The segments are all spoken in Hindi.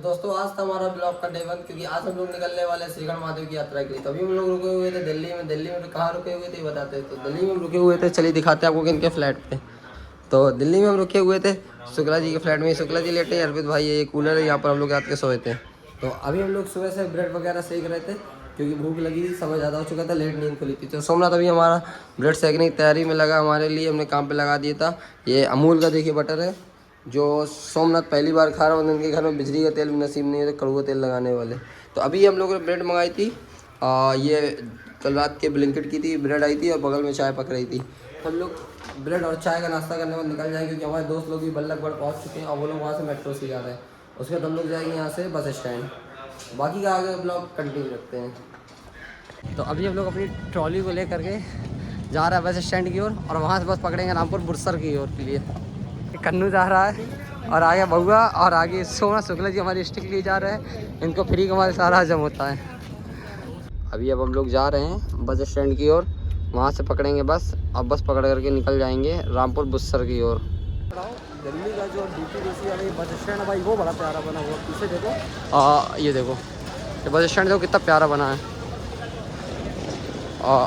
दोस्तों आज था हमारा ब्लॉग का डे 1 क्योंकि आज हम लोग निकलने वाले हैं श्रीखंड महादेव की यात्रा के लिए। तभी हम लोग रुके हुए थे दिल्ली में कहाँ रुके हुए थे बताते हैं। तो दिल्ली में हम रुके हुए थे, चलिए दिखाते हैं आपको इनके फ्लैट पे। तो दिल्ली में हम रुके हुए थे शुक्ला जी के फ्लैट में। शुक्ला जी लेटे, अर्पित भाई ये कूलर है, यहाँ पर हम लोग रात के सोए थे। तो अभी हम लोग सुबह से ब्रेड वगैरह सेक रहे थे क्योंकि भूख लगी थी, समय ज़्यादा हो चुका था, लेट नींद खुली थी। तो सोमनाथ अभी हमारा ब्रेड सेकने की तैयारी में लगा, हमारे लिए हमने काम पे लगा दिया था। ये अमूल का देखिए बटर है जो सोमनाथ पहली बार खा रहा हूँ। उनके घर में बिजली का तेल भी नसीब नहीं है, तो कड़वा तेल लगाने वाले। तो अभी हम लोगों ने ब्रेड मंगाई थी, ये कल रात के ब्लिंकिट की थी, ब्रेड आई थी और बगल में चाय पक रही थी। हम लोग ब्रेड और चाय का नाश्ता करने में निकल जाएंगे क्योंकि हमारे दोस्त लोग भी बल्लभगढ़ पहुँच चुके हैं और वो लोग वहाँ से मेट्रो से जा रहे हैं। उसके बाद हम लोग जाएंगे यहाँ से बस स्टैंड। बाकी का आगे ब्लॉग कंटिन्यू रखते हैं। तो अभी हम लोग अपनी ट्रॉली को लेकर के जा रहा है बस स्टैंड की ओर और वहाँ से बस पकड़ेंगे रामपुर बुरसर की ओर के लिए। कन्नू जा रहा है और आगे बउआ और आगे सोना शुक्ला जी हमारी स्टिक लिए जा रहे हैं। इनको फ्री का हमारे सारा हजम होता है। अभी अब हम लोग जा रहे हैं बस स्टैंड की ओर, वहाँ से पकड़ेंगे बस। अब बस पकड़ करके निकल जाएंगे रामपुर बुरसर की ओर। दिल्ली का जो DTDC वाला बस स्टैंड है भाई, वो बड़ा प्यारा बना हुआ। पीछे देखो, ये देखो ये बस स्टैंड देखो कितना प्यारा बना है।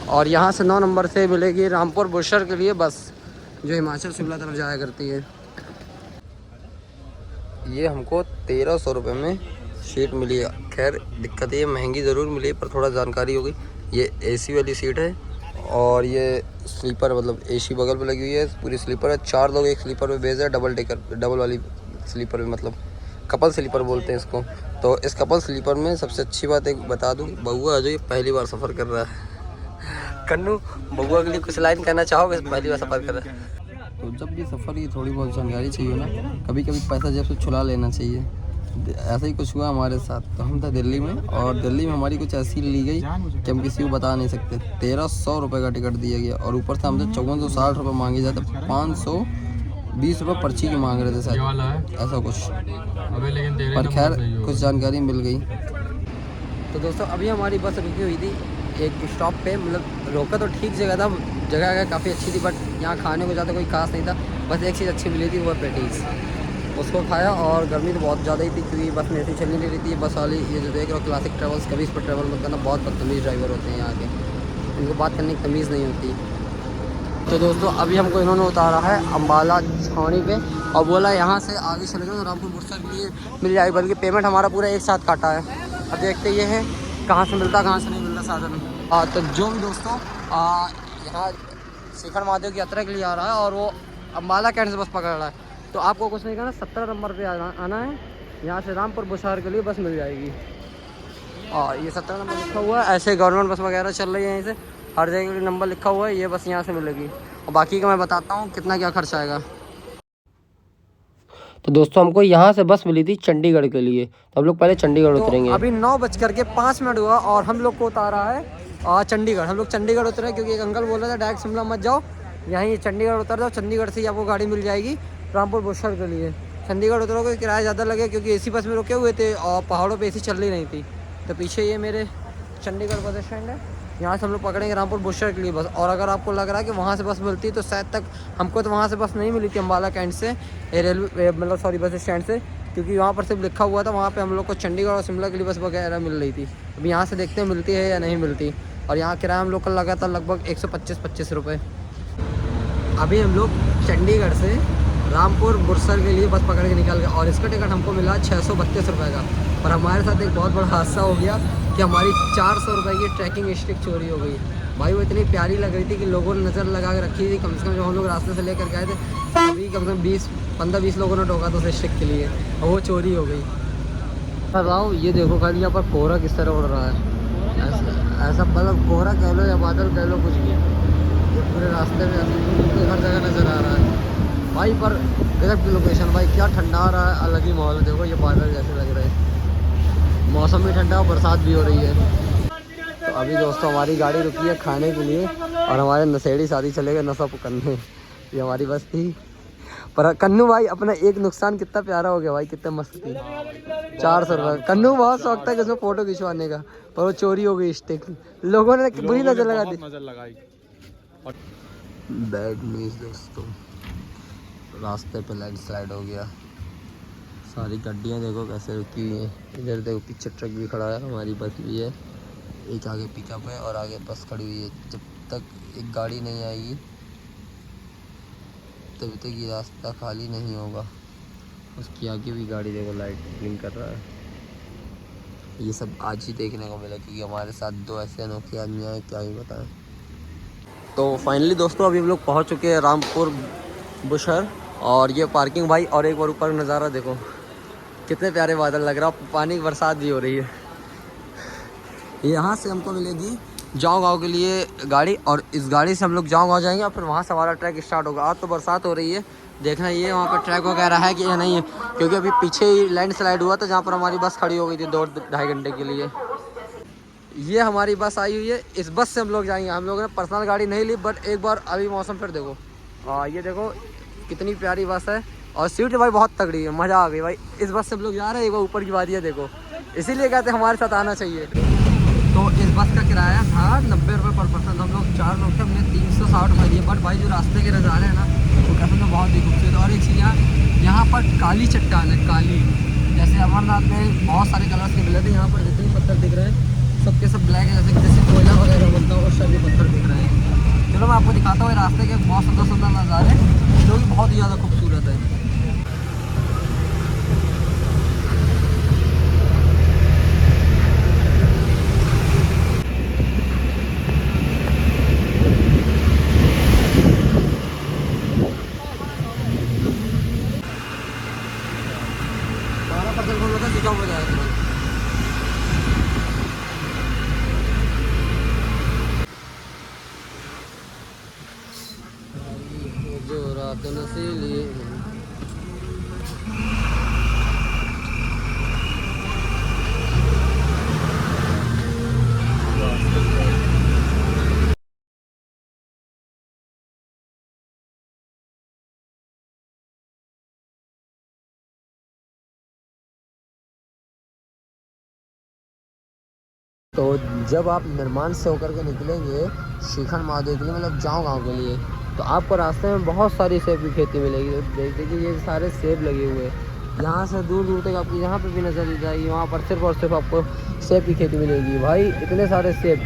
और यहाँ से 9 नंबर से मिलेगी रामपुर बुरसर के लिए बस, जो हिमाचल शिमला तरफ जाया करती है। ये हमको 1300 रुपये में सीट मिली है। खैर दिक्कत ये महंगी ज़रूर मिली पर थोड़ा जानकारी हो गई। ये AC वाली सीट है और ये स्लीपर, मतलब AC बगल पे लगी हुई है, पूरी स्लीपर है। 4 लोग एक स्लीपर में बेच है, डबल वाली स्लीपर में, मतलब कपल स्लीपर बोलते हैं इसको। तो इस कपल स्लीपर में सबसे अच्छी बात एक बता दूँ, बउआ जो ये पहली बार सफ़र कर रहा है। कन्नू बउआ के लिए कुछ लाइन कहना चाहोगे? पहली बार सफ़र कर रहा है तो जब भी सफ़र की थोड़ी बहुत जानकारी चाहिए ना, कभी कभी पैसा जेब से छुड़ा लेना चाहिए। ऐसा ही कुछ हुआ हमारे साथ। तो हम थे दिल्ली में और दिल्ली में हमारी कुछ ऐसी ली गई कि हम किसी को बता नहीं सकते। 1300 रुपये का टिकट दिया गया और ऊपर से हमसे 5460 रुपये मांगे जाते, 520 रुपये पर्ची की मांग रहे थे शायद, ऐसा कुछ। पर खैर कुछ जानकारी मिल गई। तो दोस्तों अभी हमारी बस रुकी हुई थी एक स्टॉप पे, मतलब रोका तो ठीक जगह था, जगह काफ़ी अच्छी थी, बट यहाँ खाने को ज़्यादा कोई खास नहीं था। बस एक चीज़ अच्छी मिली थी, वो पेटीज, उसको खाया। और गर्मी तो बहुत ज़्यादा ही थी क्योंकि बस में ऐसी चलनी नहीं रही थी। बस वाली ये जो देख रहे हो क्लासिक ट्रेवल्स, कभी इस पर ट्रैवल मत करना, बहुत बदतमीज़ ड्राइवर होते हैं यहाँ के, इनको बात करने की तमीज़ नहीं होती। तो दोस्तों अभी हमको इन्होंने उतारा है अम्बाला छावनी पे और बोला यहाँ से आगे चले जाओ तो रामपुर बुरसर के लिए मिल जाएगी, बल्कि पेमेंट हमारा पूरा एक साथ काटा है। अब देखते ये है कहाँ से मिलता कहाँ से नहीं मिलता साधन। तो जो भी दोस्तों यहाँ श्रीखंड महादेव की यात्रा के लिए आ रहा है और वो अम्बाला कैंट से बस पकड़ रहा है, तो आपको कुछ नहीं करना, 17 नंबर पे आना है। यहाँ से रामपुर बुरसर के लिए बस मिल जाएगी। और ये 17 नंबर लिखा हुआ है। ऐसे गवर्नमेंट बस वगैरह चल रही है, यहीं से हर जगह के लिए नंबर लिखा हुआ है। ये बस यहाँ से मिलेगी और बाकी का मैं बताता हूँ कितना क्या खर्चा आएगा। तो दोस्तों हमको यहाँ से बस मिली थी चंडीगढ़ के लिए, तो हम लोग पहले चंडीगढ़ उतरेंगे। अभी 9:05 हुआ और हम लोग को उतारा है चंडीगढ़। हम लोग चंडीगढ़ उतरे क्योंकि एक अंकल बोल रहा था डायरेक्ट शिमला मत जाओ, यहीं चंडीगढ़ उतर जाओ, चंडीगढ़ से ही आपको गाड़ी मिल जाएगी रामपुर बुरसर के लिए। चंडीगढ़ उतरोगे किराया ज़्यादा लगे क्योंकि AC बस में रुके हुए थे और पहाड़ों पर AC चल ही नहीं थी। तो पीछे ये मेरे चंडीगढ़ बस स्टैंड है, यहाँ से हम लोग पकड़ेंगे रामपुर बुरसर के लिए बस। और अगर आपको लग रहा है कि वहाँ से बस मिलती है तो शायद तक, हमको तो वहाँ से बस नहीं मिली थी अम्बाला कैंट से, रेलवे मतलब सॉरी बस स्टैंड से, क्योंकि वहाँ पर सिर्फ लिखा हुआ था वहाँ पे हम लोग को चंडीगढ़ और शिमला के लिए बस वगैरह मिल रही थी। अब यहाँ से देखते हैं मिलती है या नहीं मिलती। और यहाँ किराया हम लोग का लगा था लगभग 125 रुपये। अभी हम लोग चंडीगढ़ से रामपुर बुरसर के लिए बस पकड़ के निकल गए और इसका टिकट हमको मिला 632 रुपये का। पर हमारे साथ एक बहुत बड़ा हादसा हो गया कि हमारी 400 रुपये की ट्रैकिंग स्टिक चोरी हो गई। भाई वो इतनी प्यारी लग रही थी कि लोगों ने नज़र लगा के रखी थी। कम से कम जब हम लोग रास्ते से लेकर गए थे अभी कम से कम 15-20 लोगों ने टोका था उस स्टिक के लिए और वो चोरी हो गई। बताओ ये देखो खाली यहाँ पर कोहरा किस तरह उड़ रहा है, ऐसा मतलब कोहरा कह लो या बादल कह लो, कुछ भी ये पूरे रास्ते में हर जगह नज़र आ रहा है भाई। पर गजब की लोकेशन भाई, क्या ठंडा आ रहा है, अलग ही माहौल है। देखो ये बादल जैसे लग रहे हैं, मौसम भी ठंडा और बरसात भी हो रही है। तो अभी दोस्तों हमारी गाड़ी रुकी है खाने के लिए और हमारे नशेड़ी शादी चले गए नशा करने। ये हमारी बस थी। पर कन्नू भाई अपना एक नुकसान कितना प्यारा हो गया भाई, कितना मस्त थी। 400 रुपये। कन्नू बहुत शौक था कि उसमें फ़ोटो खिंचवाने का, पर वो चोरी हो गई स्टिक, लोगों ने बुरी नज़र लगा दी। बैड न्यूज़ दोस्तों, रास्ते पे लैंडस्लाइड हो गया, सारी गाड़ियाँ देखो कैसे रुकी हुई हैं। इधर देखो पीछे ट्रक भी खड़ा है, हमारी बस भी है, एक आगे पिकअप है और आगे बस खड़ी हुई है। जब तक एक गाड़ी नहीं आएगी तब तक ये रास्ता खाली नहीं होगा। उसकी आगे भी गाड़ी देखो लाइट ब्लिंक कर रहा है। ये सब आज ही देखने को मिला क्योंकि हमारे साथ दो ऐसे अनोखे आदमी आए, क्या ही बताएं। तो फाइनली दोस्तों अभी हम लोग पहुंच चुके हैं रामपुर बुशहर, और ये पार्किंग भाई, और एक बार ऊपर नज़ारा देखो कितने प्यारे बादल लग रहा है, पानी की बरसात भी हो रही है। यहाँ से हमको मिलेगी जाओ गाँव के लिए गाड़ी, और इस गाड़ी से हम लोग जाओ गाँव जाएंगे और फिर वहाँ से हमारा ट्रैक स्टार्ट होगा। आज तो बरसात हो रही है, देखना ये वहाँ पर ट्रैक वगैरह है कि या नहीं है, क्योंकि अभी पीछे ही लैंडस्लाइड हुआ था जहाँ पर हमारी बस खड़ी हो गई थी 2-2.5 घंटे के लिए। ये हमारी बस आई हुई है, इस बस से हम लोग जाएंगे। हम लोगों ने पर्सनल गाड़ी नहीं ली, बट एक बार अभी मौसम फिर देखो, ये देखो कितनी प्यारी बस है, और सीट भाई बहुत तगड़ी है, मज़ा आ गई भाई। इस बस से हम लोग जा रहे हैं, एक बार ऊपर की वादियाँ देखो, इसीलिए कहते हैं हमारे साथ आना चाहिए। तो इस बस का किराया था 90 रुपये पर पर्सन। हम लोग 4 लोग थे, हमने 360 रुपये दिए। बट भाई जो रास्ते के नज़ारे हैं ना वो कहते हैं बहुत ही खूबसूरत। और एक चीज़ यहाँ पर काली चट्टान है, काली, जैसे अमरनाथ में बहुत सारे कलर्स के मिले थे, यहाँ पर जितने पत्थर दिख रहे हैं सबके सब ब्लैक है, जैसे कोयला वगैरह बनता है, उस सभी पत्थर दिख रहे हैं। चलो मैं आपको दिखाता हूँ रास्ते के बहुत सुंदर सुंदर नज़ारे जो कि बहुत ही ज़्यादा खूबसूरत है। हो जाएगा जो रात नसीली। तो जब आप निर्माण से होकर के निकलेंगे शिखर महादेव के लिए, मतलब जाओ गाँव के लिए, तो आपको रास्ते में बहुत सारी सेब की खेती मिलेगी। देख देखिए ये सारे सेब लगे हुए हैं, यहाँ से दूर दूर तक आपको यहाँ पे भी नजर जाएगी, वहाँ पर सिर्फ और सिर्फ आपको सेब की खेती मिलेगी। भाई इतने सारे सेब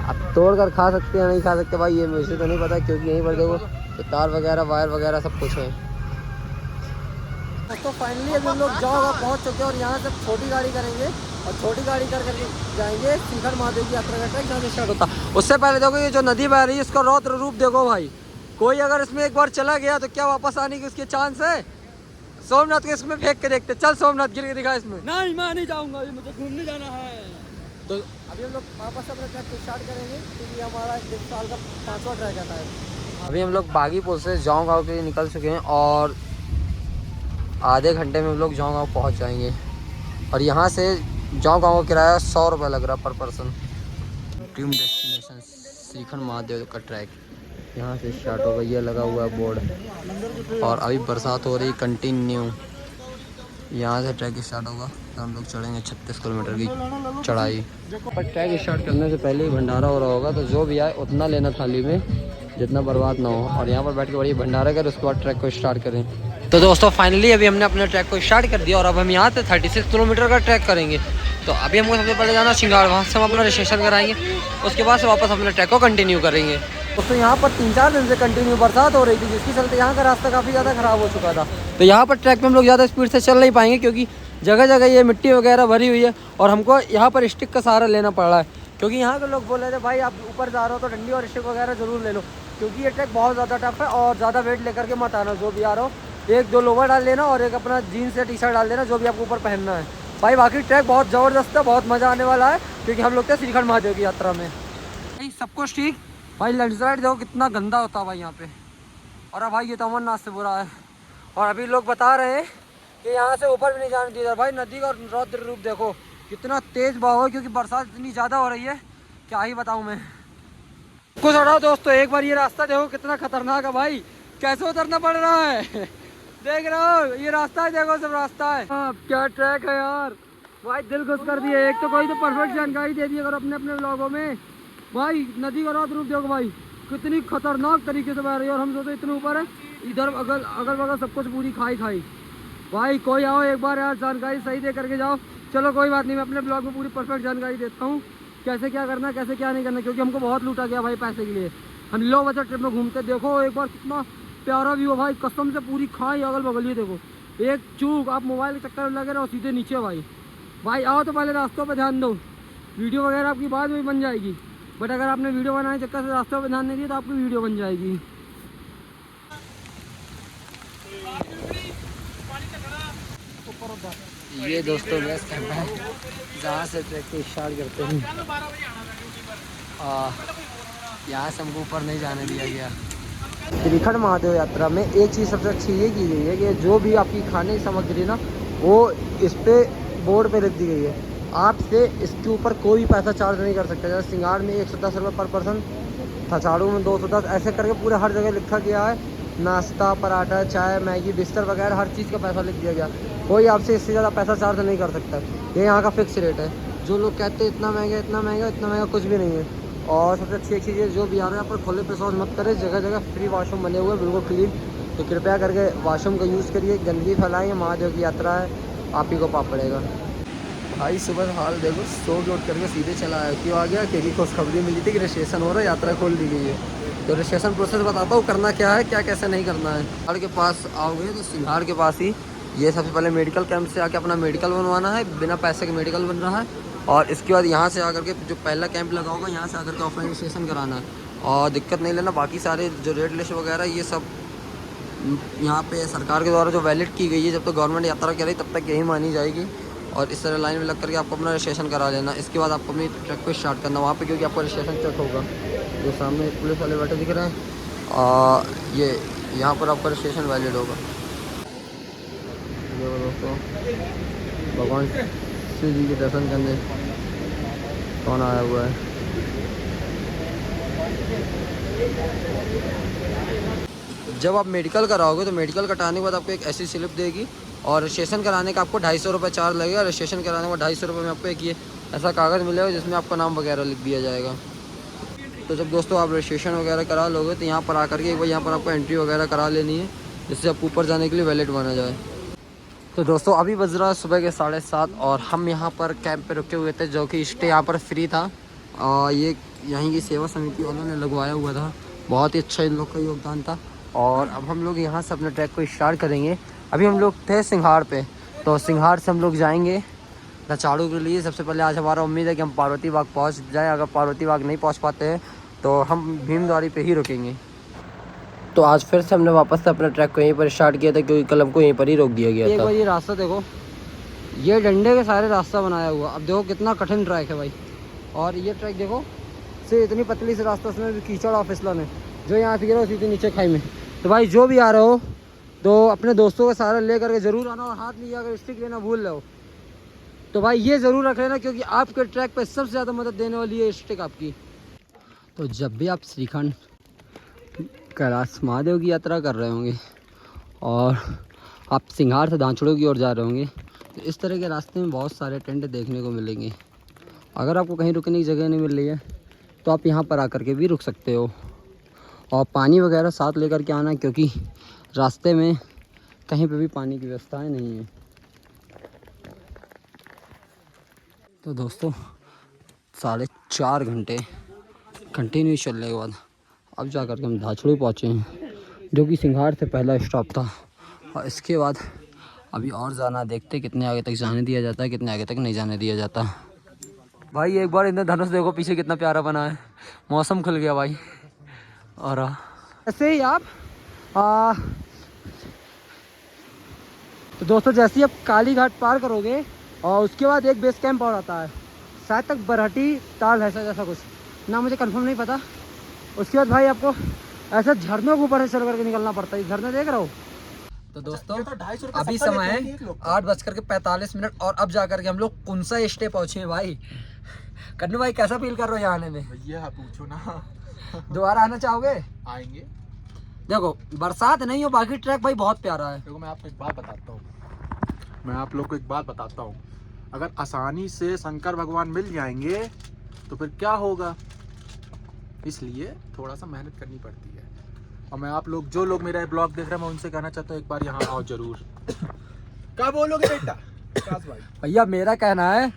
आप तोड़ कर खा सकते हैं, नहीं खा सकते भाई ये मुझे तो नहीं पता, क्योंकि यहीं पर देखो तार वगैरह वायर वगैरह सब कुछ है। तो फाइनली अभी हम लोग जाओ पहुँच चुके हैं, और यहाँ से छोटी गाड़ी करेंगे और छोटी गाड़ी करके जाएंगे शिखर महादेव की यात्रा का ट्रैक जहाँ से स्टार्ट होता। उससे पहले देखो ये जो नदी बह रही है इसका रौद्र रूप देखो भाई, कोई अगर इसमें एक बार चला गया तो क्या वापस आने की उसके चांस है? सोमनाथ को इसमें फेंक के देखते, चल सोमनाथ गिर के दिखा इसमें। नहीं मैं नहीं जाऊंगा, मुझे घूमने जाना है। तो अभी हम लोग वापस अपना ट्रैक स्टार्ट करेंगे क्योंकि हमारा 1 साल का 5वां ट्रैक आता है। अभी हम लोग बागीपुर से जाऊँ गाँव के लिए निकल चुके हैं, और आधे घंटे में हम लोग जाऊँ गाँव पहुँच जाएंगे। और यहाँ से जाओ गाँव का किराया 100 रुपये लग रहा पर पर्सन। ड्रीम डेस्टिनेशन शिखर महादेव का ट्रैक यहाँ से स्टार्ट होगा, ये लगा हुआ है बोर्ड, और अभी बरसात हो रही कंटिन्यू। यहाँ से ट्रैक स्टार्ट होगा तो हम लोग चढ़ेंगे 36 किलोमीटर की चढ़ाई। पर ट्रैक स्टार्ट करने से पहले ही भंडारा हो रहा होगा, तो जो भी आए उतना लेना थाली में जितना बर्बाद ना हो, और यहाँ पर बैठ के बड़ी भंडारा कर उसके बाद ट्रैक को स्टार्ट करें। तो दोस्तों फाइनली अभी हमने अपने ट्रैक को स्टार्ट कर दिया, और अब हम यहाँ से 36 किलोमीटर का ट्रैक करेंगे। तो अभी हमको सबसे पहले जाना सिंगार, वहाँ से हम अपना रजिस्ट्रेशन कराएंगे, उसके बाद से वापस अपने ट्रैक को कंटिन्यू करेंगे। दोस्तों यहाँ पर 3-4 दिन से कंटिन्यू बरसात हो रही थी, जिसके चलते यहाँ का रास्ता काफ़ी ज़्यादा ख़राब हो चुका था। तो यहाँ पर ट्रैक में हम लोग ज़्यादा स्पीड से चल नहीं पाएंगे क्योंकि जगह जगह ये मिट्टी वगैरह भरी हुई है, और हमको यहाँ पर स्टिक का सहारा लेना पड़ रहा है, क्योंकि यहाँ के लोग बोल रहे थे भाई आप ऊपर जा रहे हो तो डंडी और स्टिक वगैरह ज़रूर ले लो, क्योंकि ये ट्रैक बहुत ज़्यादा टफ है, और ज़्यादा वेट लेकर के मत आना। जो भी आ रहा हो 1-2 लोवर डाल लेना और एक अपना जीन्स या टी-शर्ट डाल देना, जो भी आपको ऊपर पहनना है। भाई बाकी ट्रैक बहुत ज़बरदस्त है, बहुत मज़ा आने वाला है, क्योंकि हम लोग थे शिखर महादेव की यात्रा में। भाई सब कुछ ठीक, भाई लैंडस्लाइड देखो कितना गंदा होता है भाई यहाँ पे, और अब भाई ये तो अमरनाथ से बुरा है। और अभी लोग बता रहे हैं कि यहाँ से ऊपर भी नहीं जाने दिया। भाई नदी का रौद्र रूप देखो कितना तेज़ बहाव है, क्योंकि बरसात इतनी ज़्यादा हो रही है, क्या ही बताऊँ मैं। कुछ हटाओ दोस्तों, एक बार ये रास्ता देखो कितना खतरनाक है भाई, कैसे उतरना पड़ रहा है देख रहे हो ये रास्ता है, देखो सब रास्ता है। क्या ट्रैक है यार, भाई दिल खुश कर दिए। एक तो कोई तो परफेक्ट जानकारी दे दी अगर अपने अपने व्लॉगों में। भाई नदी का रौद्र रूप देखो भाई कितनी खतरनाक तरीके से बह रही है, और हम सोचते इतने ऊपर है, इधर अगल बगल सब कुछ पूरी खाई। भाई कोई आओ एक बार यार, जानकारी सही दे करके जाओ। चलो कोई बात नहीं, मैं अपने ब्लॉग में पूरी परफेक्ट जानकारी देता हूँ कैसे क्या करना, कैसे क्या नहीं करना, क्योंकि हमको बहुत लूटा गया भाई पैसे के लिए। हम लो बजट ट्रिप में घूमते, देखो एक बार कितना प्यारा व्यू है भाई, कसम से पूरी खाई अगल बगल ही देखो। एक चूक आप मोबाइल के चक्कर में लगे रहो, सीधे नीचे भाई। भाई आओ तो पहले रास्तों पर ध्यान दो, वीडियो वगैरह आपकी बाद में बन जाएगी, बट अगर आपने वीडियो बनाने चक्कर से रास्तों पर ध्यान नहीं दिया तो आपकी वीडियो बन जाएगी। ये दोस्तों बेस कैंप है जहाँ से ट्रैक को स्टार्ट करते हैं। यहाँ से हमको ऊपर नहीं जाने दिया गया। श्रीखंड महादेव यात्रा में एक चीज़ सबसे अच्छी ये की गई है कि जो भी आपकी खाने की सामग्री ना वो इस पे बोर्ड पे लिख दी गई है, आपसे इसके ऊपर कोई पैसा चार्ज नहीं कर सकता। जैसे सिंगार में 110 रुपये पर पर्सन, थचाड़ू में 210, ऐसे करके पूरे हर जगह लिखा गया है। नाश्ता, पराठा, चाय, मैगी, बिस्तर वगैरह हर चीज़ का पैसा लिख दिया गया। कोई आपसे इससे ज़्यादा पैसा चार्ज नहीं कर सकता। ये यहाँ का फिक्स रेट है। जो लोग कहते हैं इतना महंगा इतना महंगा इतना महंगा, कुछ भी नहीं है। और सबसे अच्छी एक चीज़ है, जो भी आ रहा है यहाँ पर खुले पे शौच मत करें, जगह जगह फ्री वॉशरूम बने हुए हैं बिल्कुल क्लीन। तो कृपया करके वॉशरूम का यूज़ करिए, गंदगी फैलाएंगे, महादेव की यात्रा है, आप ही को पाप पड़ेगा। भाई सुबह हाल देखो, सो के उठ करके सीधे चला आया। क्यों आ गया? क्योंकि खुशखबरी मिली थी कि रजिस्ट्रेशन हो रहा है, यात्रा खोल दी गई है। तो रजिस्ट्रेशन प्रोसेस बताता हूँ करना क्या है, क्या कैसे नहीं करना है। सिंघाड़ के पास आओगे तो सिंघाड़ के पास ही ये सबसे पहले मेडिकल कैंप से आके अपना मेडिकल बनवाना है, बिना पैसे के मेडिकल बन रहा है। और इसके बाद यहाँ से आकर के जो पहला कैंप लगा होगा यहाँ से आकर के ऑफलाइन रजिस्ट्रेशन कराना है। और दिक्कत नहीं लेना, बाकी सारे जो रेट लिस्ट वगैरह ये सब यहाँ पे सरकार के द्वारा जो वैलिड की गई है, जब तक गवर्नमेंट यात्रा कर रही तब तक यही मानी जाएगी। और इस तरह लाइन में लग करके आपको अपना रजिस्ट्रेशन करा लेना। इसके बाद आपको अपनी ट्रक को स्टार्ट करना वहाँ पे, क्योंकि आपका रजिस्ट्रेशन चेक होगा। जो सामने पुलिस वाले बैठे दिख रहे हैं, ये यहाँ पर आपका रजिस्ट्रेशन वैलिड होगा। ये दोस्तों भगवान शिव जी के दर्शन करने कौन आया हुआ है। जब आप मेडिकल कराओगे तो मेडिकल कटाने के बाद आपको एक ऐसी स्लिप देगी, और रजिस्ट्रेशन कराने का आपको 250 रुपये चार्ज लगेगा। रजिस्ट्रेशन कराने के बाद 250 रुपये में आपको एक ये ऐसा कागज़ मिलेगा जिसमें आपका नाम वगैरह लिख दिया जाएगा। तो जब दोस्तों आप रजिस्ट्रेशन वगैरह करा लोगे तो यहाँ पर आकर के एक बार यहाँ पर आपको एंट्री वगैरह करा लेनी है, जिससे आप ऊपर जाने के लिए वैलिड बना जाए। तो दोस्तों अभी बज रहा है सुबह के 7:30 और हम यहाँ पर कैंप पे रुके हुए थे, जो कि स्टे यहाँ पर फ्री था। ये यहीं की सेवा समिति वालों ने लगवाया हुआ था, बहुत ही अच्छा इन लोग का योगदान था। और अब हम लोग यहाँ से अपने ट्रैक को स्टार्ट करेंगे। अभी हम लोग थे सिंघाड़ पे, तो सिंघाड़ से हम लोग जाएंगे रचाड़ू के लिए। सबसे पहले आज हमारा उम्मीद है कि हम पार्वती बाग पहुँच जाएँ। अगर पार्वती बाग नहीं पहुँच पाते हैं तो हम भीमद्वारी पे ही रुकेंगे। तो आज फिर से हमने वापस से अपने ट्रैक को यहीं पर स्टार्ट किया था, क्योंकि कल हमको यहीं पर ही रोक दिया गया था। एक बार ये रास्ता देखो, ये डंडे के सारे रास्ता बनाया हुआ। अब देखो कितना कठिन ट्रैक है भाई। और ये ट्रैक देखो से इतनी पतली से रास्ता, उसमें भी कीचड़ और फिसलन है। जो यहाँ से गिरा सीधे नीचे खाई में। तो भाई जो भी आ रहे हो तो अपने दोस्तों का सहारा ले करके ज़रूर आना, और हाथ में अगर स्टिक लेना भूल रहे हो तो भाई ये ज़रूर रख लेना, क्योंकि आपके ट्रैक पर सबसे ज़्यादा मदद देने वाली है स्टिक आपकी। तो जब भी आप श्रीखंड कैलाश महादेव की यात्रा कर रहे होंगे और आप सिंघाड़ से दांचड़ों की ओर जा रहे होंगे, तो इस तरह के रास्ते में बहुत सारे टेंट देखने को मिलेंगे। अगर आपको कहीं रुकने की जगह नहीं मिल रही है तो आप यहाँ पर आकर के भी रुक सकते हो। और पानी वगैरह साथ लेकर के आना, क्योंकि रास्ते में कहीं पे भी पानी की व्यवस्थाएं नहीं है। तो दोस्तों 4.5 घंटे कंटिन्यू चलने के बाद अब जा कर के हम दाचड़ू पहुँचे हैं, जो कि सिंघाड़ से पहला स्टॉप था। और इसके बाद अभी और जाना, देखते कितने आगे तक जाने दिया जाता है, कितने आगे तक नहीं जाने दिया जाता। भाई एक बार इंद्रधनुष देखो पीछे कितना प्यारा बना है, मौसम खुल गया भाई। और ऐसे ही आप तो दोस्तों जैसे ही आप काली घाट पार करोगे और उसके बाद एक बेस कैंप और आता है, शायद तक बरहटी ताल है जैसा कुछ ना, मुझे कंफर्म नहीं पता। उसके बाद भाई आपको ऐसा झरनों के ऊपर से चल करके निकलना पड़ता है। झरना देख रहे हो। तो दोस्तों अभी समय है 8:45 और अब जा करके हम लोग कुंसा स्टे पहुँचे हैं भाई। कन्नू भाई कैसा फील कर रहे हो यहाँ आने में? भैया पूछो ना। दोबारा आना चाहोगे? आएंगे। देखो बरसात नहीं हो, बाकी ट्रैक भाई बहुत प्यारा है। देखो मैं आपको एक बात बताता हूँ, मैं आप लोग को एक बात बताता हूँ, अगर आसानी से शंकर भगवान मिल जाएंगे तो फिर क्या होगा, इसलिए थोड़ा सा मेहनत करनी पड़ती है। और मैं आप लोग जो लोग मेरा ब्लॉग देख रहे हैं मैं उनसे कहना चाहता हूँ एक बार यहाँ आओ जरूर। क्या बोलोगे बेटा विकास भाई? भैया मेरा कहना है,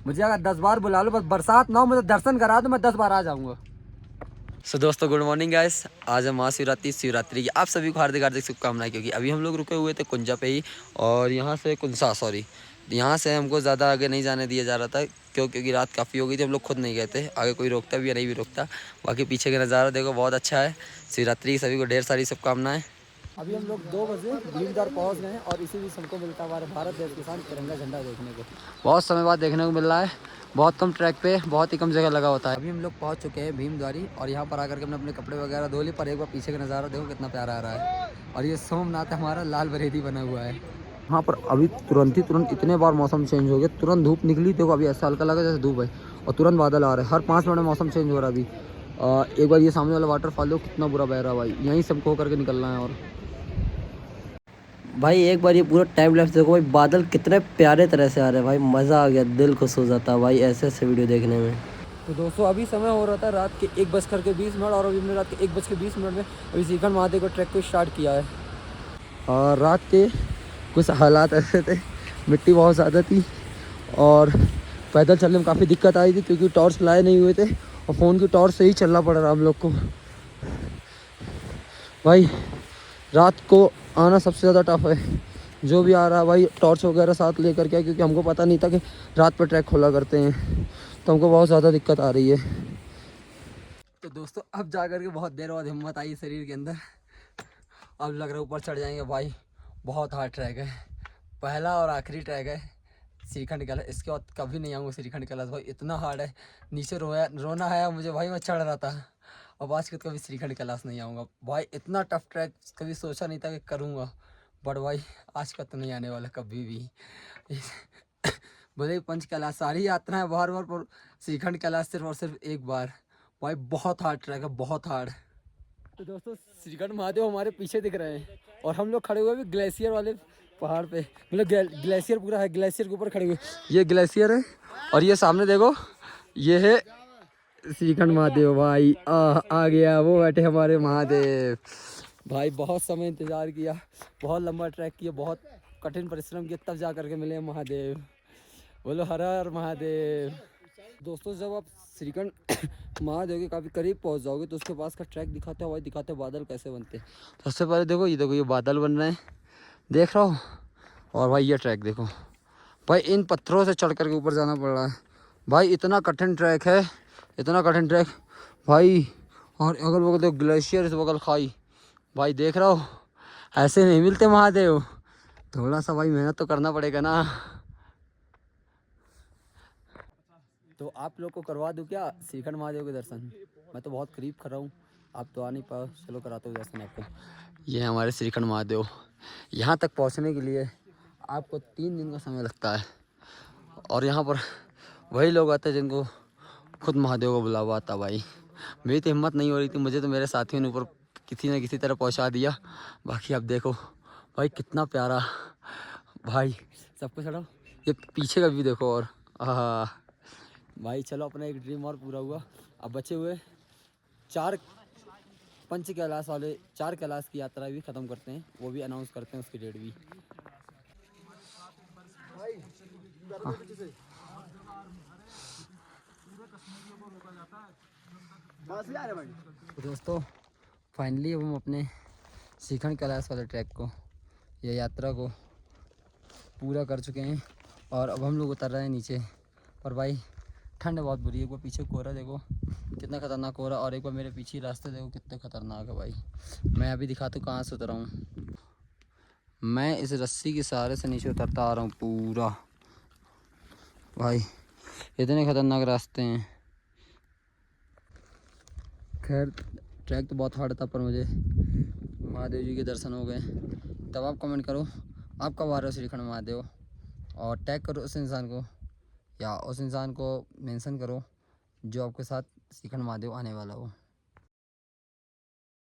मुझे अगर 10 बार बुला लो, बस बरसात ना हो, मुझे दर्शन करा दो, मैं 10 बार आ जाऊंगा। सो दोस्तों गुड मॉर्निंग गाइस। आज है महाशिवरात्रि की आप सभी को हार्दिक हार्दिक शुभकामनाएं। क्योंकि अभी हम लोग रुके हुए थे कुंजा पे ही, और यहाँ से कुंसा सॉरी यहाँ से हमको ज़्यादा आगे नहीं जाने दिया जा रहा था। क्योंकि रात काफ़ी हो गई थी, हम लोग खुद नहीं गए थे। आगे कोई रोकता भी या नहीं भी रोकता। बाकी पीछे का नज़ारा देखो बहुत अच्छा है। शिवरात्रि की सभी को ढेर सारी शुभकामनाएं। अभी हम लोग 2 बजे भीमदार पहुँच गए हैं, और इसी बीच हमको मिलता है हमारे भारत देश के साथ तिरंगा झंडा देखने को। बहुत समय बाद देखने को मिल रहा है। बहुत कम ट्रैक पे बहुत ही कम जगह लगा होता है। अभी हम लोग पहुँच चुके हैं भीमद्वारी, और यहाँ पर आकर के हमने अपने कपड़े वगैरह धो ली। पर एक बार पीछे का नज़ारा देखो कितना प्यारा आ रहा है। और ये सोमनाथ हमारा लाल बरेती बना हुआ है। यहाँ पर अभी तुरंत इतने बार मौसम चेंज हो गया। तुरंत धूप निकली, देखो अभी ऐसा हल्का लगा जैसे धूप है, और तुरंत बादल आ रहे हैं। हर 5 मिनट में मौसम चेंज हो रहा है। अभी एक बार ये सामने वाला वाटरफॉल देखो कितना बुरा बह रहा है भाई। यहीं सबको होकर के निकलना है। और भाई एक बार ये पूरा टाइम लैप्स देखो भाई, बादल कितने प्यारे तरह से आ रहे हैं भाई। मज़ा आ गया, दिल खुश हो जाता है भाई ऐसे ऐसे वीडियो देखने में। तो दोस्तों अभी समय हो रहा था रात के 1:20, और अभी हमने रात के 1:20 में अभी सीखंड महादेव को ट्रैक को स्टार्ट किया है। और रात के कुछ हालात ऐसे थे, मिट्टी बहुत ज़्यादा थी, और पैदल चलने में काफ़ी दिक्कत आई थी। क्योंकि टॉर्च लाए नहीं हुए थे, और फ़ोन की टॉर्च से ही चलना पड़ रहा हम लोग को। भाई रात को आना सबसे ज़्यादा टफ है। जो भी आ रहा है भाई टॉर्च वगैरह साथ लेकर के, क्योंकि हमको पता नहीं था कि रात पर ट्रैक खोला करते हैं, तो हमको बहुत ज़्यादा दिक्कत आ रही है। तो दोस्तों अब जा कर के बहुत देर बाद हिम्मत आई शरीर के अंदर। अब लग रहा है ऊपर चढ़ जाएंगे भाई। बहुत हार्ड ट्रैक है, पहला और आखिरी ट्रैक है श्रीखंड कैलाश। इसके बाद कभी नहीं आऊँगा श्रीखंड कैलाश भाई, इतना हार्ड है। नीचे रोना आया मुझे भाई, मैं चढ़ रहा था। अब आज के कभी श्रीखंड कैलाश नहीं आऊँगा भाई। इतना टफ ट्रैक कभी सोचा नहीं था कि करूँगा, बट भाई आज का तो नहीं आने वाला कभी भी। भले पंच कैलाश सारी यात्राएं बार बार, पर श्रीखंड कैलाश सिर्फ और सिर्फ एक बार। भाई बहुत हार्ड ट्रैक है, बहुत हार्ड। तो दोस्तों श्रीखंड महादेव हमारे पीछे दिख रहे हैं, और हम लोग खड़े हुए भी ग्लेशियर वाले पहाड़ पे। मतलब ग्लेशियर पूरा है, ग्लेशियर के ऊपर खड़े हुए। ये ग्लेशियर है, और ये सामने देखो ये है श्रीखंड महादेव। भाई आ गया वो बैठे हमारे महादेव। भाई बहुत समय इंतज़ार किया, बहुत लंबा ट्रैक किया, बहुत कठिन परिश्रम किया, तब जा करके मिले महादेव। बोलो हर हर महादेव। दोस्तों जब आप श्रीखंड महादेव के काफ़ी करीब पहुंच जाओगे, तो उसके पास का ट्रैक दिखाते हुए दिखाते बादल कैसे बनते हैं। सबसे पहले देखो ये बादल बन रहे हैं, देख रहा हो। और भाई ये ट्रैक देखो भाई, इन पत्थरों से चढ़ करके ऊपर जाना पड़ रहा है भाई। इतना कठिन ट्रैक है, इतना कठिन ट्रैक भाई। और अगल बगल देखो ग्लेशियर, इस बगल खाई भाई, देख रहा हो। ऐसे नहीं मिलते महादेव, थोड़ा सा भाई मेहनत तो करना पड़ेगा ना। तो आप लोग को करवा दूं क्या श्रीखंड महादेव के दर्शन? मैं तो बहुत करीब खड़ा हूँ, आप तो आ नहीं पाओ। चलो कराते हो दर्शन आपको। ये है हमारे श्रीखंड महादेव। यहाँ तक पहुँचने के लिए आपको 3 दिन का समय लगता है। और यहाँ पर वही लोग आते हैं जिनको खुद महादेव को बुलावा आता भाई। मेरी तो हिम्मत नहीं हो रही थी, मुझे तो मेरे साथियों ने ऊपर किसी न किसी तरह पहुँचा दिया। बाकी आप देखो भाई कितना प्यारा भाई। सबको चढ़ो, ये पीछे का भी देखो। और भाई चलो अपना एक ड्रीम और पूरा हुआ। अब बचे हुए 4 पंच कैलाश वाले 4 कैलाश की यात्रा भी ख़त्म करते हैं, वो भी अनाउंस करते हैं उसकी डेट भी। तो दोस्तों फाइनली अब हम अपने श्रीखंड कैलाश वाले ट्रैक को, ये यात्रा को पूरा कर चुके हैं, और अब हम लोग उतर रहे हैं नीचे। और भाई ठंड बहुत बुरी है। एक बार पीछे कोहरा देखो कितना खतरनाक कोहरा, और एक बार मेरे पीछे रास्ते देखो कितने खतरनाक है भाई। मैं अभी दिखाता हूँ कहाँ से उतरा हूँ। मैं इस रस्सी के सहारे से नीचे उतरता आ रहा हूँ पूरा। भाई इतने खतरनाक रास्ते हैं। खैर ट्रैक तो बहुत हार्ड था, पर मुझे महादेव जी के दर्शन हो गए। तब आप कमेंट करो आप कब आ रहे हो श्रीखंड महादेव, और टैग करो उस इंसान को, या उस इंसान को मेंशन करो जो आपके साथ श्रीखंड महादेव आने वाला हो।